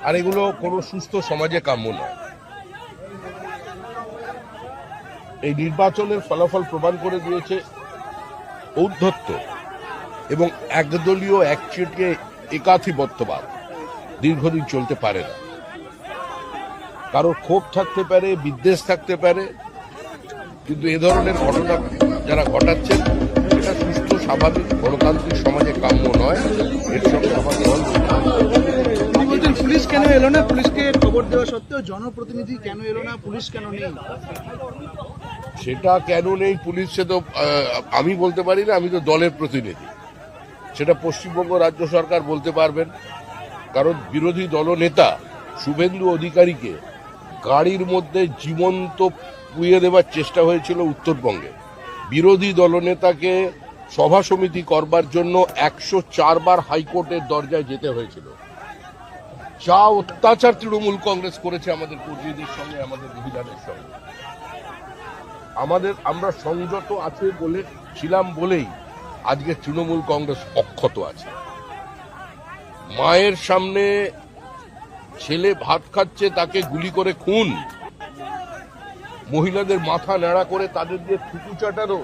আর এগুলো কোনো সুস্থ সমাজে কাম্য নয়। এই নির্বাচনের ফলাফল প্রমাণ করে দিয়েছে ঔদ্ধত্য এবং একদলীয় একচেটিয়া একাধিপত্যবাদ দীর্ঘদিন চলতে পারে না। কারোর ক্ষোভ থাকতে পারে, বিদ্বেষ থাকতে পারে, কিন্তু এ ধরনের ঘটনা যারা ঘটাচ্ছেন এটা সুস্থ স্বাভাবিক গণতান্ত্রিক সমাজে কাম্য নয়। এর সঙ্গে আমাদের পুলিশ কেন এলো না? পুলিশকে খবর দেওয়া সত্ত্বেও জনপ্রতিনিধি কেন এলো না? পুলিশ কেন নেই? সেটা কেন নেই পুলিশ, সে তো আমি বলতে পারি না, আমি তো দলের প্রতিনিধি। সেটা পশ্চিমবঙ্গ রাজ্য সরকার বলতে পারবেন। কারণ বিরোধী দলনেতা শুভেন্দু অধিকারীকে গাড়ির মধ্যে জীবন্ত পুড়িয়ে দেওয়ার চেষ্টা হয়েছিল উত্তরবঙ্গে। বিরোধী দলনেতাকে সভা সমিতি করবার জন্য 104 বার হাইকোর্টের দরজায় যেতে হয়েছিল। যা অত্যাচার তৃণমূল কংগ্রেস করেছে আমাদের কর্মীদের সঙ্গে, আমাদের মহিলাদের সঙ্গে, আমরা সংযত আছে ছিলাম বলেই আজকে তৃণমূল কংগ্রেস অক্ষত আছে। মায়ের সামনে ছেলে ভাত খাচ্ছে, তাকে গুলি করে খুন, মহিলাদের মাথা ন্যাড়া করে তাদের দিয়ে থুতু চাটানো,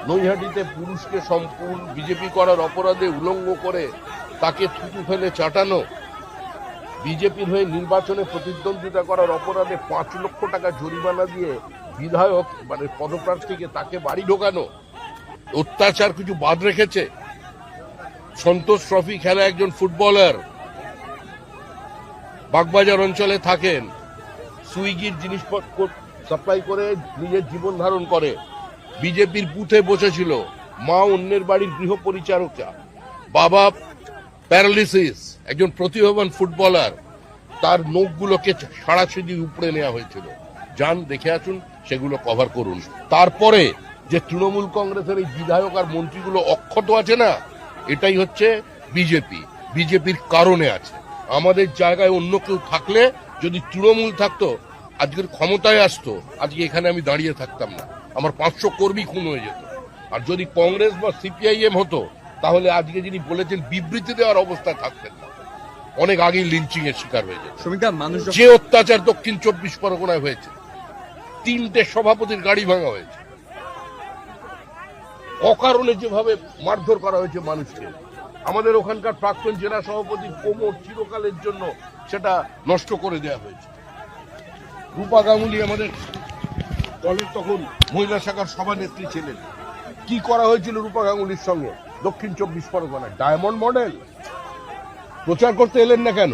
নৈহাটিতে পুরুষকে সম্পূর্ণ বিজেপি করার অপরাধে উলঙ্গ করে তাকে থুতু ফেলে চাটানো, বিজেপির হয়ে নির্বাচনে প্রতিদ্বন্দ্বিতা করার অপরাধে 5 লক্ষ টাকা জরিমানা দিয়ে বিধায়ক মানে পদপ্রার্থীকে তাকে বাড়ি ঢোকানো, অত্যাচার কিছু বাদ রেখেছে? সন্তোষ ট্রফি খেলা একজন ফুটবলার বাগবাজার অঞ্চলে থাকেন, সুইগির জিনিসপত্র সাপ্লাই করে নিজের জীবন ধারণ করে, বিজেপির বুথে বসেছিল, মা অন্যের বাড়ির গৃহ পরিচারিকা, বাবা প্যারালিসিস, একজন প্রতিভাবান ফুটবলার, তার নখগুলোকে সারাশিদি উপড়ে নেওয়া হয়েছিল। যান দেখে আসুন, সেগুলো কভার করুন। তারপরে যে তৃণমূল কংগ্রেসের এই বিধায়ক আর মন্ত্রীগুলো অক্ষত আছে না, এটাই হচ্ছে বিজেপির কারণে আছে। আমাদের জায়গায় অন্য কেউ থাকলে, যদি তৃণমূল থাকতো, আজকের ক্ষমতায় আসতো, আজকে এখানে আমি দাঁড়িয়ে থাকতাম না, আমার 500 কর্মী খুন হয়ে যেত। আর যদি কংগ্রেস বা সিপিআইএম হতো, তাহলে আজকে যিনি বলেছেন বিবৃতি দেওয়ার অবস্থায় থাকতেন না, অনেক আগেই লিঞ্চিং এর শিকার হয়ে যেত। যে অত্যাচার দক্ষিণ 24 পরগনায় হয়েছে, 3টে সভাপতির গাড়ি ভাঙা হয়েছে, অকারণে যেভাবে মারধর করা হয়েছে মানুষকে, আমাদের ওখানকার প্রাক্তন জেলা সভাপতি কোমর চিরকালের জন্য সেটা নষ্ট করে দেওয়া হয়েছে। রূপা গাঙ্গুলি আমাদের দলের তখন মহিলা শাখার সভানেত্রী ছিলেন, কি করা হয়েছিল রূপা গাঙ্গুলির সঙ্গে দক্ষিণ 24 পরগনায়? ডায়মন্ড মডেল প্রচার করতে এলেন না কেন?